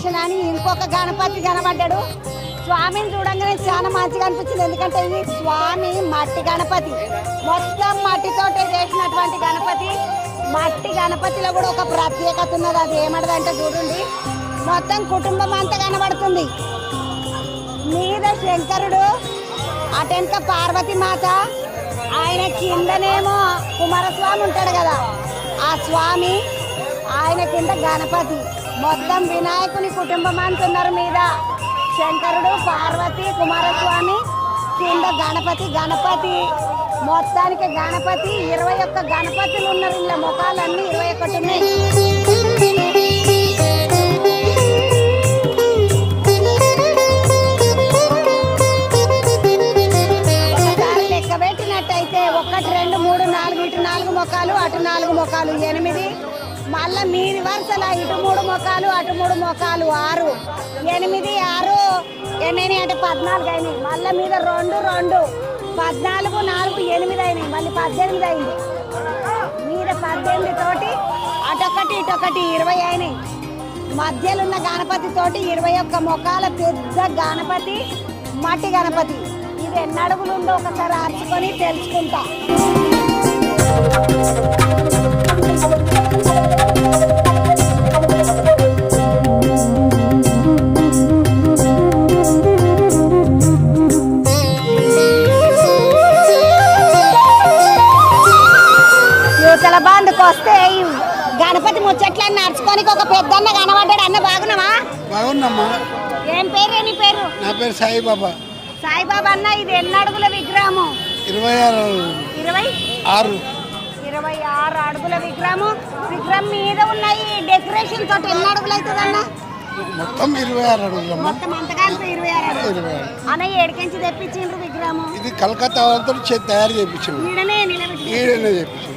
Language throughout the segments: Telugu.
అసోసియేషన్ అని ఇంకొక గణపతి కనబడ్డాడు. స్వామిని చూడంగానే చాలా మంచిగా అనిపించింది. ఎందుకంటే ఇది స్వామి మట్టి గణపతి, మొత్తం మట్టితోటే చేసినటువంటి గణపతి. మట్టి గణపతిలో కూడా ఒక ప్రత్యేకత ఉన్నది. అది ఏమడదంటే చూడండి, మొత్తం కుటుంబం అంతా కనబడుతుంది. మీద శంకరుడు, అటెనక పార్వతి మాత, ఆయన కిందనేమో కుమారస్వామి ఉంటాడు కదా, ఆ స్వామి, ఆయన కింద గణపతి. మొత్తం వినాయకుని కుటుంబం అంటున్నారు. మీద శంకరుడు, పార్వతి, కుమారస్వామి, కింద గణపతి. గణపతి మొత్తానికి గణపతి 21 గణపతులు ఉన్నారు. ఇలా ముఖాలన్నీ 21 ఉన్నాయి. ఒకసారి లెక్క పెట్టినట్టయితే 1 2 3 4 ఇటు 4 ముఖాలు, అటు 4 ముఖాలు 8. మళ్ళా మీది వరుసలా ఇటు 3 ముఖాలు, అటు 3 ముఖాలు 6, 8, 6 ఎన్ని అంటే 14 అయినాయి. మళ్ళీ మీద 2 2 14 4 8 అయినాయి. మళ్ళీ 18 అయింది. మీద 18 తోటి అటొకటి ఇటొకటి 20 అయినాయి. మధ్యలో ఉన్న గణపతి తోటి 21 ముఖాల పెద్ద గణపతి, మట్టి గణపతి. ఇది ఎన్ని అడుగులు ఉందో ఒకసారి ఆర్చుకొని తెలుసుకుంటా. యువతల బంధుకు వస్తే ఈ గణపతి ముచ్చట్లన్నీ నడుచుకోనికి ఒక పెద్దన్న కనబడ్డాడు. అన్న బాగున్నావా? బాగున్నామ్మా. ఏం పేరు? నీ పేరు? నా పేరు సాయిబాబా. సాయిబాబా అన్న, ఇది ఎన్ని అడుగుల విగ్రహము? 26 అడుగుల విగ్రహము. విగ్రహం మీద ఉన్నాయి డెకరేషన్ తోటి ఎన్ని అడుగులు అవుతుంది అన్న? మొత్తం 26 అడుగులు. మొత్తం అంతగా 26 అడుగులు. అన్న ఏడికించి తెప్పించిండ్రు విగ్రహము? ఇది కలకత్తా వాళ్ళతో తయారు చేయించాము. ఈడనే నిలబెట్టి చేయించాము.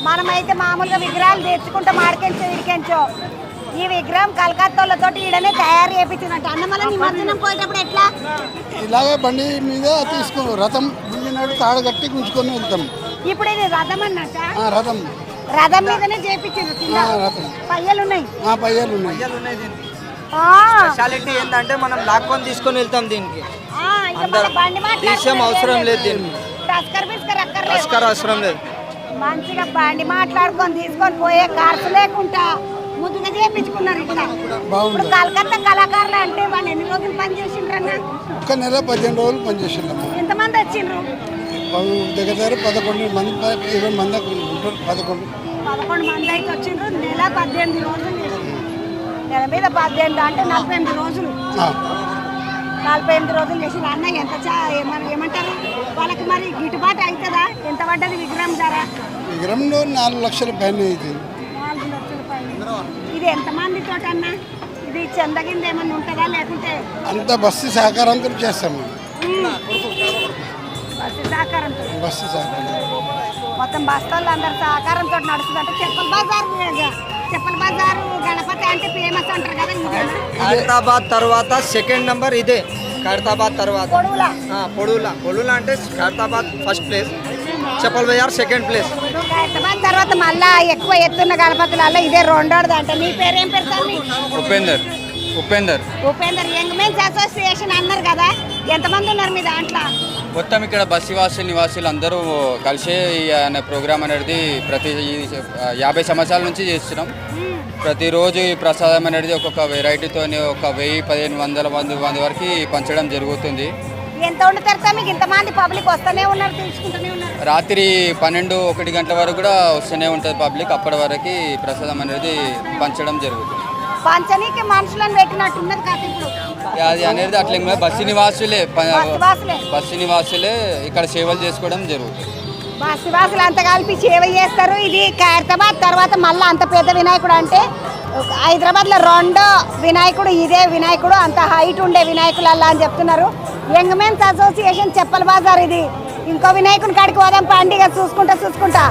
మనమైతే మామూలుగా విగ్రహాలు తెచ్చుకుంటే మాడికెంచో ఇడికెంచో, ఈ విగ్రహం కలకత్తాలతో ఈడనే తయారు చేయించినట్టు. అన్న మళ్ళీ నిమజ్జనం పోయేటప్పుడు ఎట్లా? ఇలాగే బండి మీద తీసుకుని రథం నాడు తాడు కట్టి గుంజుకొని వెళ్తాం. ఇప్పుడు ఇది రథం అన్నట్ట? రథం రథం మీదనే చేయించారు. పయ్యలు ఉన్నాయి. పయ్యాలు ఉన్నాయి. స్పెషాలిటీ ఏంటంటే మనం లాక్కొని తీసుకొని వెళ్తాం. దీనికి అవసరం లేదు. దీనికి అవసరం లేదు. మంచిగా బండి మాట్లాడుకొని తీసుకొని పోయే ఖర్చు లేకుండా ముద్దుగా చేయించుకున్నారు. ఇక్కడ ఇప్పుడు కలకత్తా కళాకారులు అంటే వాళ్ళు ఎన్ని రోజులు పనిచేసిండ్రన్న? 1 నెల 15 రోజులు పనిచేసిండ్రు. ఎంతమంది వచ్చిండ్రు? దగ్గర 11 మంది 20 మంది ఉంటారు. 11 మంది అయితే వచ్చిండ్రు. నెల 18 రోజులు చేసిండ్రు. నెల మీద 18 అంటే 48 రోజులు. 48 రోజులు చేసిండ్రు. అన్న ఎంత ఏమంటారు వాళ్ళకి మరి గిట్టుబాటు అవుతుందా? ఎంత పడ్డది విగ్రహం ధర? విగ్రహంలో 4 లక్షల పైన అవుతుంది. 4 లక్షల పైన. ఇది ఎంతమంది తోట అన్న? ఇది చెందగింద ఏమన్నా ఉంటుందా లేకుంటే అంత బస్సు సహకారంతో చేస్తాము. బస్సు సహకారంతో మొత్తం బస్తాలు అందరు సహకారంతో నడుస్తుంది. అంటే చెప్పల బజారు గణపతి అంటే ఫేమస్ అంటారు కదా. ఖైరతాబాద్ తర్వాత సెకండ్ నెంబర్ ఇదే. ఖైరతాబాద్ తర్వాత పొడులా అంటే ఖైరతాబాద్ ఫస్ట్ ప్లేస్, చెప్పల బజార్ సెకండ్ ప్లేస్. ఖైరతాబాద్ తర్వాత మళ్ళా ఎక్కువ ఎత్తున్న గణపతులలో ఇదే రెండోది అంట. మీ పేరు ఏం పెడతారు? ఉపేందర్ యంగ్ మెన్స్ అసోసియేషన్ అన్నారు కదా, ఎంతమంది ఉన్నారు మీ దాంట్లో? మొత్తం ఇక్కడ బస్సివాసులు నివాసులు అందరూ కలిసే ఈ ప్రోగ్రామ్ అనేది ప్రతి 50 సంవత్సరాల నుంచి చేస్తున్నాం. ప్రతిరోజు ఈ ప్రసాదం అనేది ఒక్కొక్క వెరైటీతో 1000-1500 మంది వరకు పంచడం జరుగుతుంది. ఎంత వండుతారు మీకు? ఇంతమంది పబ్లిక్ వస్తూనే ఉన్నారు, తీసుకుంటూనే ఉన్నారు. రాత్రి 12-1 గంటల వరకు కూడా వస్తూనే ఉంటుంది పబ్లిక్. అప్పటి వరకు ప్రసాదం అనేది పంచడం జరుగుతుంది. పంచనీకి మనుషులను పెట్టినట్టున్నది కదా ఇప్పుడు. అది అనేది అట్లా బస్సు నివాసులే ఇక్కడ సేవలు చేసుకోవడం జరుగుతుంది. బస్సువాసులు అంతా కలిపి సేవ చేస్తారు. ఇది ఖైరతాబాద్ తర్వాత మళ్ళీ అంత పెద్ద వినాయకుడు అంటే హైదరాబాద్లో 2వ వినాయకుడు ఇదే వినాయకుడు. అంత హైట్ ఉండే వినాయకులల్లా అని చెప్తున్నారు. యంగ్ మెన్స్ అసోసియేషన్ చెప్పల బజార్. ఇది ఇంకో వినాయకుని కాడికి పోదాం పండుగ చూసుకుంటా.